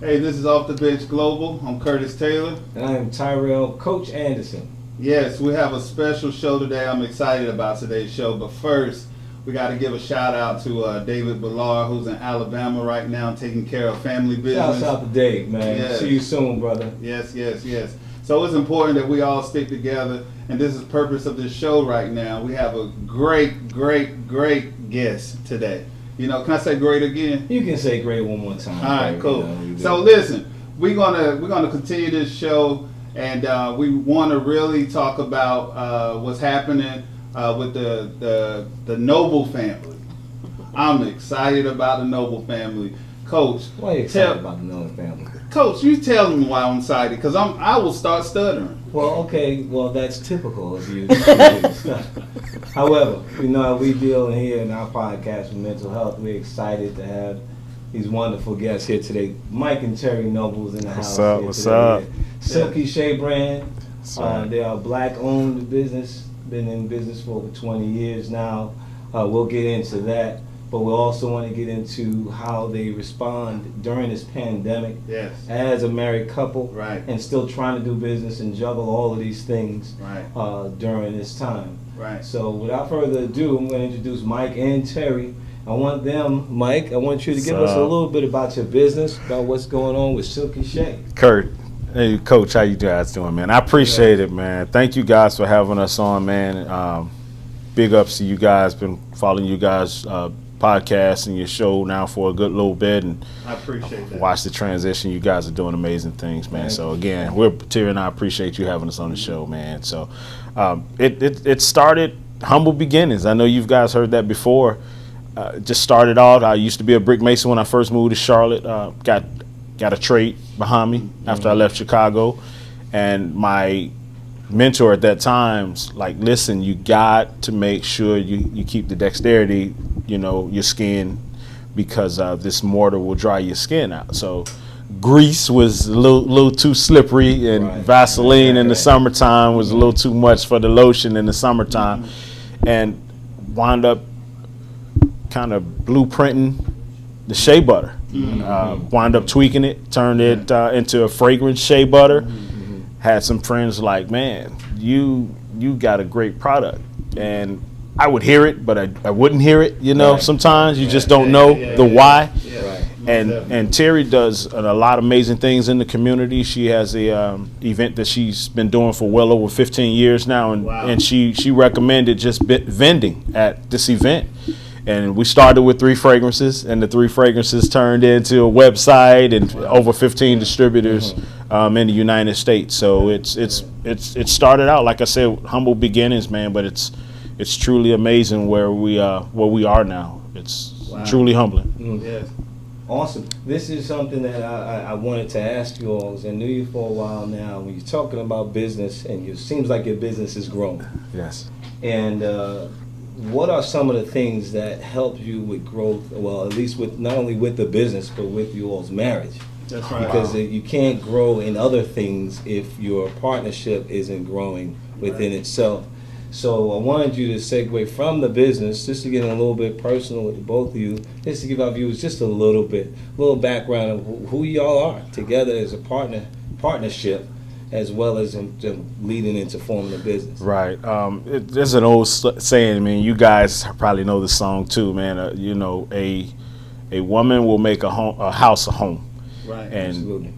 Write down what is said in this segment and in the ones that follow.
Hey, this is Off the Bench Global. I'm Curtis Taylor. And I am Tyrell Coach Anderson. Yes, we have a special show today. I'm excited about today's show. But first, we got to give a shout out to David Ballard, who's in Alabama right now taking care of family business. Shouts out to Dave, man. Yes. See you soon, brother. Yes. So it's important that we all stick together. And this is the purpose of this show right now. We have a great guest today. You know, can I say great again? You can say great one more time. All right, cool. So listen, we're gonna continue this show, and we want to really talk about what's happening with the Noble family. I'm excited about the Noble family, Coach. Why are you excited about the Noble family? Coach, you tell me why I'm excited, because I will start stuttering. Well, okay, that's typical of you. However, you know how we deal here in our podcast with mental health. We're excited to have these wonderful guests here today. Mike and Terry Nobles in the house. What's up? Silky Shea brand. They are black-owned business. Been in business for over 20 years now. We'll get into that. But we also want to get into how they respond during this pandemic as a married couple, right, and still trying to do business and juggle all of these things right, during this time. Right. So without further ado, I'm going to introduce Mike and Terry. Mike, I want you to give us a little bit about your business, about what's going on with Silky Shea. Kurt, hey, Coach, how you guys doing, man? I appreciate it, man. Thank you guys for having us on, man. Big ups to you guys. Been following you guys podcast and your show now for a good little bit, and I appreciate that. Watch the transition. You guys are doing amazing things, man. So again, Terry and I appreciate you having us on the show, man. So it started humble beginnings. I know you guys heard that before. Just started out. I used to be a brick mason when I first moved to Charlotte. Got a trade behind me after I left Chicago, and my mentor at that time's like, listen, you got to make sure you keep the dexterity, your skin, because this mortar will dry your skin out. So grease was a little too slippery, and Vaseline in the summertime was a little too much for the lotion in the summertime, and wound up kind of blueprinting the Shea Butter. Wound up tweaking it, turned it into a fragrance Shea Butter. Had some friends like, man, you got a great product, and I would hear it, but I wouldn't hear it. Sometimes you just don't know the why. And Terry does a lot of amazing things in the community. She has a event that she's been doing for well over 15 years now, and she recommended just vending at this event. And we started with 3 fragrances, and the 3 fragrances turned into a website and over 15 distributors in the United States. So it started out, like I said, humble beginnings, man. But it's truly amazing where we are now. It's truly humbling. Yes. Awesome. This is something that I wanted to ask you all, because I knew you for a while now. When you're talking about business, and it seems like your business is growing. Yes. And what are some of the things that help you with growth? Well, at least with not only with the business, but with your all's marriage. That's right. Because you can't grow in other things if your partnership isn't growing within itself. So I wanted you to segue from the business, just to get a little bit personal with both of you, just to give our viewers just a little background of who y'all are together as a partnership, as well as leading into forming a business. Right. There's an old saying, man. You guys probably know the song too, man. A woman will make a house a home. Right. And absolutely.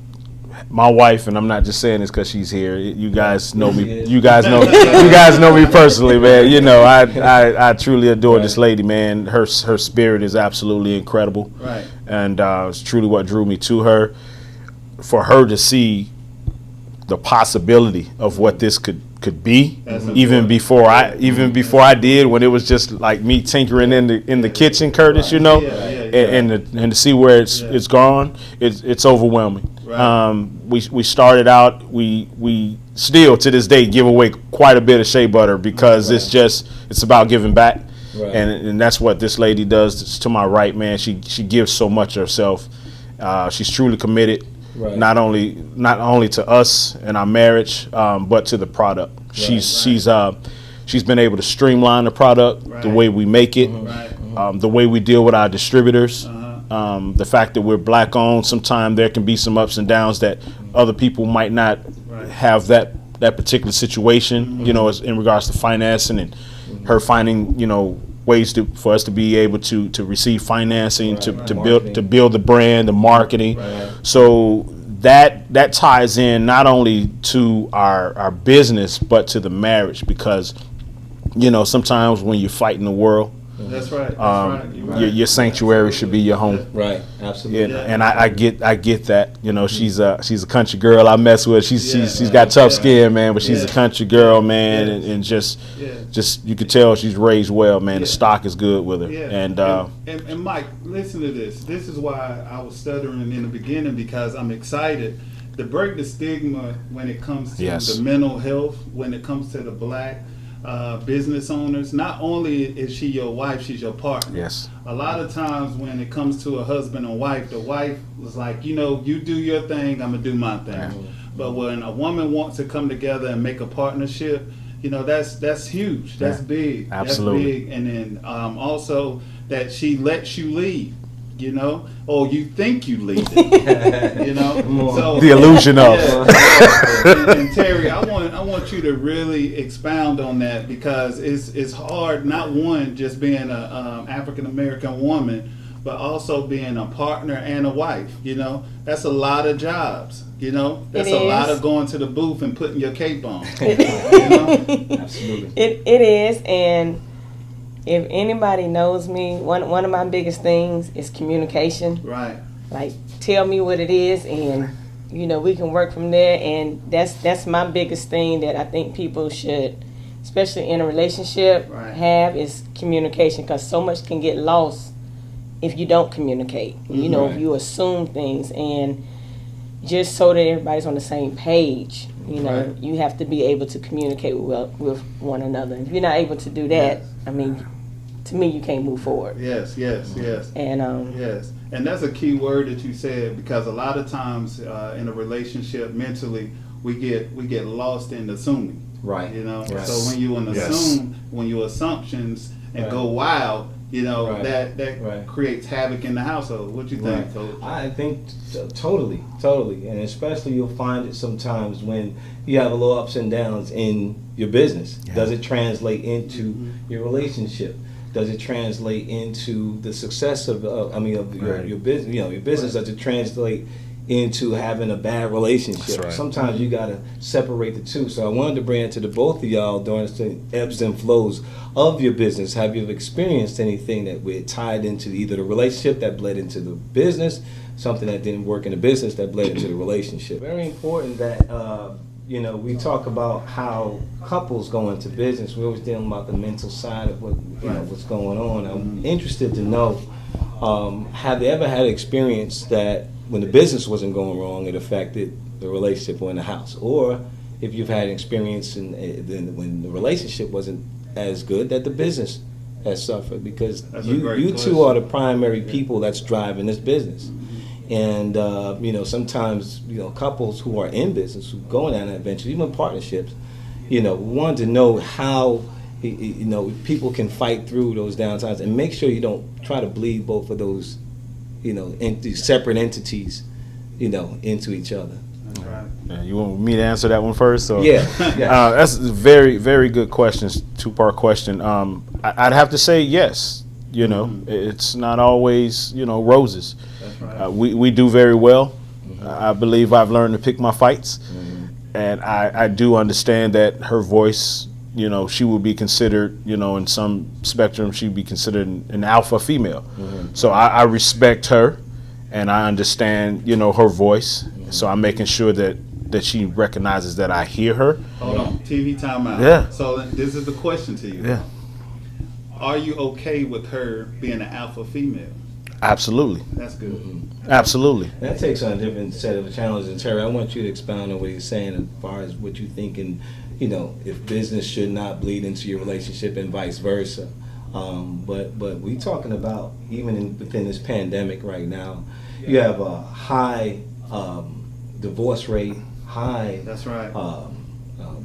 My wife, and I'm not just saying this because she's here. You guys know me. You guys know. You guys know me personally, man. I truly adore this lady, man. Her spirit is absolutely incredible. Right. And it's truly what drew me to her. For her to see the possibility of what this could be, even before I did, when it was just like me tinkering in the kitchen, Curtis, and to see where it's gone, it's overwhelming. Right. We started out, we still to this day give away quite a bit of Shea Butter, because it's about giving back. Right. And that's what this lady does. It's to my right, man. She gives so much of herself. She's truly committed. Right. Not only to us and our marriage, but to the product. Right. She's been able to streamline the product, the way we make it, the way we deal with our distributors, The fact that we're black owned, sometimes there can be some ups and downs that other people might not have that particular situation, you know, as in regards to financing and her finding, you know, ways for us to be able to receive financing, to build the brand, the marketing. So that ties in not only to our business, but to the marriage, because, you know, sometimes when you're fighting the world, that's right. Your sanctuary should be your home. Right, absolutely. And I get that. You know, she's a country girl. I mess with. She's got tough skin, man, but she's a country girl, man, and just you could tell she's raised well, man. The stock is good with her. And Mike, listen to this. This is why I was stuttering in the beginning, because I'm excited to break the stigma when it comes to the mental health, when it comes to the black business owners. Not only is she your wife, she's your partner. Yes. A lot of times when it comes to a husband and wife, the wife was like, you know, you do your thing, I'm gonna do my thing. But when a woman wants to come together and make a partnership, you know, that's huge. That's big. Absolutely. That's big. And then also that she lets you lead, you know, or you think you lead it, you know. So the illusion of. And Terry, I want you to really expound on that, because it's hard. Not one, just being a African American woman, but also being a partner and a wife. You know, that's a lot of jobs. You know, that's a lot of going to the booth and putting your cape on. You know? Absolutely. It is, and if anybody knows me, one of my biggest things is communication. Right. Like, tell me what it is, and you know, we can work from there. And that's my biggest thing that I think people should, especially in a relationship, have, is communication, because so much can get lost if you don't communicate. You know, if you assume things, and just so that everybody's on the same page, you know, you have to be able to communicate with one another. If you're not able to do that, I mean, to me, you can't move forward. Yes. And yes, and that's a key word that you said, because a lot of times in a relationship, mentally, we get lost in assuming. Right. You know. Yes. So when you when you assumptions and go wild, you know, that creates havoc in the household. What you think? Coach? I think totally, and especially you'll find it sometimes when you have a little ups and downs in your business. Does it translate into your relationship? Does it translate into the success of your business? You know, your business. Does it translate into having a bad relationship? Sometimes you gotta separate the two. So I wanted to bring it to the both of y'all during the ebbs and flows of your business. Have you experienced anything that we tied into either the relationship that bled into the business, something that didn't work in the business that bled into the relationship? Very important that you know, we talk about how couples go into business. We're always dealing about the mental side of what's going on. I'm interested to know, have they ever had an experience that when the business wasn't going wrong, it affected the relationship or in the house? Or if you've had an experience when the relationship wasn't as good, that the business has suffered? Because you two are the primary people that's driving this business. And you know, sometimes, you know, couples who are in business, who go down that venture, even partnerships, you know, want to know how, you know, people can fight through those downtimes and make sure you don't try to bleed both of those, you know, separate entities, you know, into each other. That's right. Yeah, you want me to answer that one first? Or? Yeah. That's a very, very good question. Two-part question. I'd have to say yes. You know, it's not always, you know, roses. That's right. We do very well. I believe I've learned to pick my fights, and I do understand that her voice, you know, she would be considered, you know, in some spectrum, she'd be considered an alpha female. So I respect her, and I understand, you know, her voice. So I'm making sure that she recognizes that I hear her. Hold on, TV timeout. Yeah. So this is the question to you. Yeah. Are you okay with her being an alpha female? Absolutely. That's good. Absolutely. That takes on a different set of challenges. And Terry, I want you to expound on what he's saying as far as what you think, and, you know, if business should not bleed into your relationship and vice versa. But we talking about, even within this pandemic right now, you have a high divorce rate, high That's right.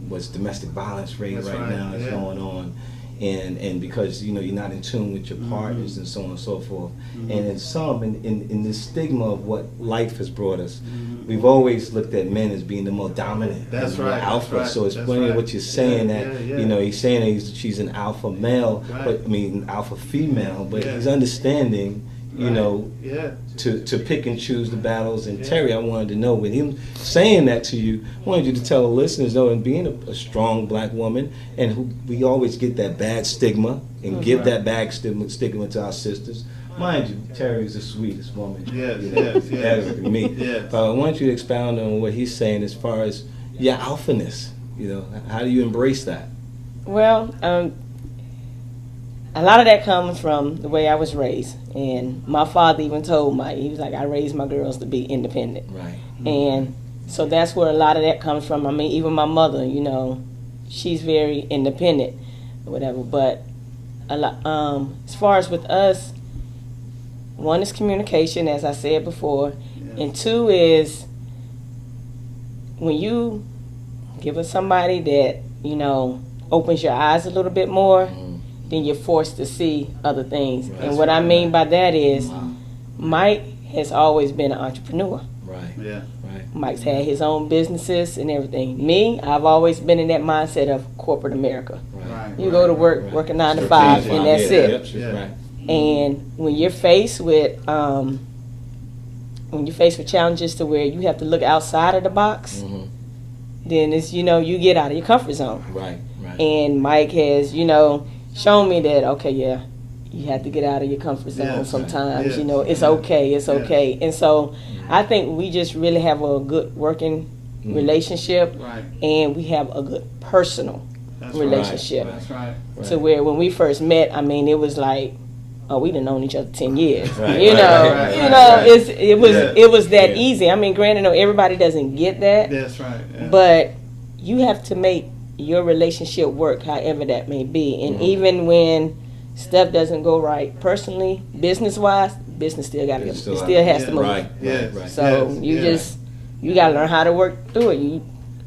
what's domestic violence rate That's right right, now is yeah. going on. and because you're not in tune with your partners and so on and so forth. And in some, in this stigma of what life has brought us, we've always looked at men as being the more dominant, That's and right, alpha. that's right, So it's that's funny right. what you're saying that he's saying she's an alpha male, Right. but I mean alpha female, but Yeah. he's understanding. Yeah. To pick and choose the battles. And Terry, I wanted to know, with him saying that to you, I wanted you to tell the listeners, though, and being a strong black woman, and who we always get that bad stigma and give that bad stigma to our sisters. Mind you, Terry is the sweetest woman Yes. ever to me. Yes. But I want you to expound on what he's saying as far as your alphaness. How do you embrace that? Well, a lot of that comes from the way I was raised. And my father even told he was like, I raised my girls to be independent. Right. And so that's where a lot of that comes from. I mean, even my mother, she's very independent or whatever. But a lot, as far as with us, one is communication, as I said before. Yeah. And two is when you give us somebody that, opens your eyes a little bit more, then you're forced to see other things. Right. And what I mean by that is Mike has always been an entrepreneur. Right. Yeah. Right. Mike's had his own businesses and everything. Me, I've always been in that mindset of corporate America. Right. You go to work, work a 9 to 5, and that's it. Yep, Yeah. right. And when you're faced with challenges to where you have to look outside of the box, then it's you get out of your comfort zone. Right. Right. And Mike has shown me that you have to get out of your comfort zone Yes. sometimes. Yes. It's okay. And so I think we just really have a good working relationship, Right. and we have a good personal That's relationship. Right. That's right. To where when we first met, I mean, it was like, we'd have known each other 10 years. Right, right. It was that Yeah. easy. I mean, granted, everybody doesn't get that, That's right. Yeah. but you have to make your relationship work, however that may be. And even when stuff doesn't go right personally, business-wise, business still has to move. Right. Yes. Right. So you got to learn how to work through it.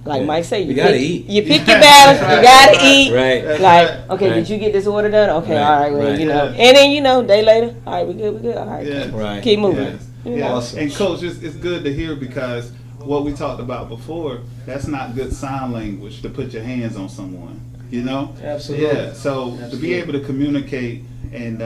Like Mike say, you gotta eat. You pick your battles. You gotta eat. Right. That's Like, right. okay, Right. did you get this order done? Okay, Right. all right, well, Right. and then day later, all right, we good, all right, Yeah. Right. keep moving. Yes. You Yeah. know? Awesome. And Coach, it's good to hear because what we talked about before, that's not good sign language to put your hands on someone. Absolutely. Yeah. So to be able to communicate and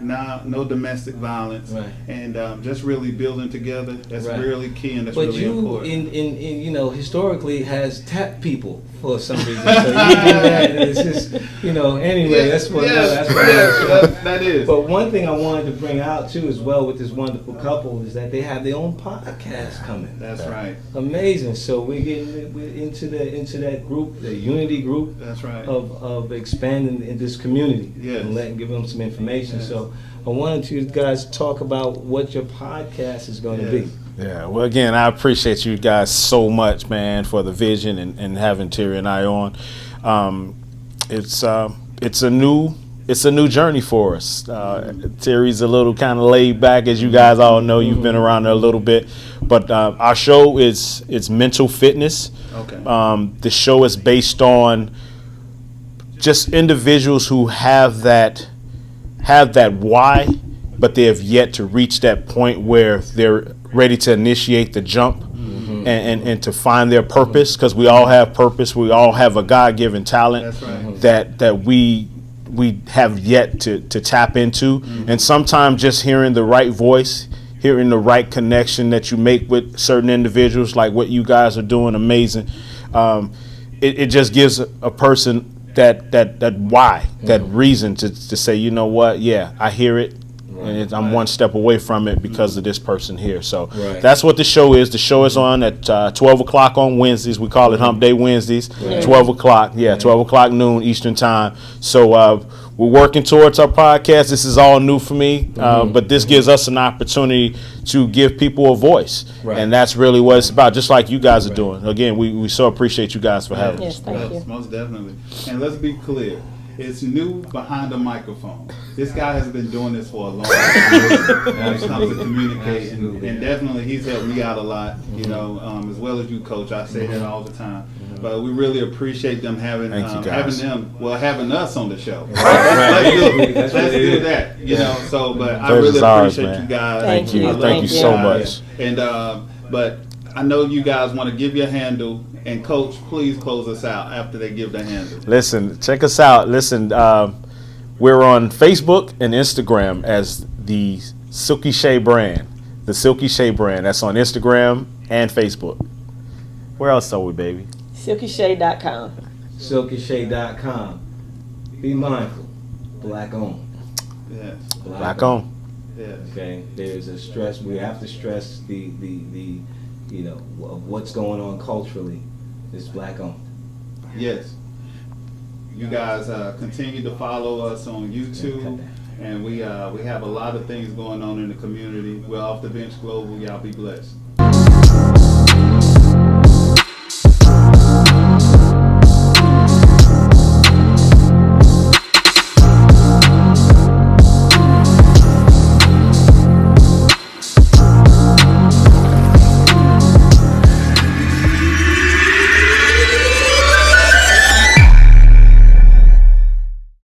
no domestic violence, Right. and just really building together, that's Right. really key and that's But really you, important. historically has tapped people for some reason. So you do that, and it's just, anyway, that's what. That's what. That is. But one thing I wanted to bring out too, as well, with this wonderful couple, is that they have their own podcast coming. That's right. Amazing. So we're getting into that group, the unity group That's right. of expanding in this community Yes. and give them some information. Yes. So I wanted you guys to talk about what your podcast is going to be. Yes. Yeah, well, again, I appreciate you guys so much, man, for the vision and having Terry and I on. It's a new journey for us. Terry's a little kind of laid back, as you guys all know. You've been around there a little bit, but our show is mental fitness. Okay. The show is based on just individuals who have that why, but they have yet to reach that point where they're ready to initiate the jump and to find their purpose, because we all have purpose. We all have a God-given talent. That's right. that we have yet to tap into. And sometimes just hearing the right voice, hearing the right connection that you make with certain individuals, like what you guys are doing, amazing. It just gives a person that why, that reason to say, you know what, yeah, I hear it, and I'm one step away from it because of this person here. So that's what the show is. The show is on at 12 o'clock on Wednesdays. We call it Hump Day Wednesdays. 12 o'clock, 12 o'clock noon Eastern time. So we're working towards our podcast. This is all new for me, but this gives us an opportunity to give people a voice. And that's really what it's about, just like you guys are doing. Again, we so appreciate you guys for having us. Yes, thank you. Most definitely. And let's be clear. It's new behind the microphone. This guy has been doing this for a long time when it comes to communicating. And definitely he's helped me out a lot, as well as you, Coach. I say that all the time. but we really appreciate them having Thank you, guys. having us on the show. Right. Let's do that. You know. So, but I Pleasure's really ours, appreciate man. you guys. Thank you. I love Thank you so much. And but I know you guys want to give your handle, and Coach, please close us out after they give their handle. Listen, check us out. Listen, we're on Facebook and Instagram as the Silky Shea brand. The Silky Shea brand. That's on Instagram and Facebook. Where else are we, baby? SilkyShea.com. SilkyShea.com. Be mindful. Black owned. Yes. Black on. Yes. Okay. There's a stress. We have to stress the you know of what's going on culturally. It's black owned. Yes. You guys continue to follow us on YouTube, and we have a lot of things going on in the community. We're Off the Bench Global. Y'all be blessed.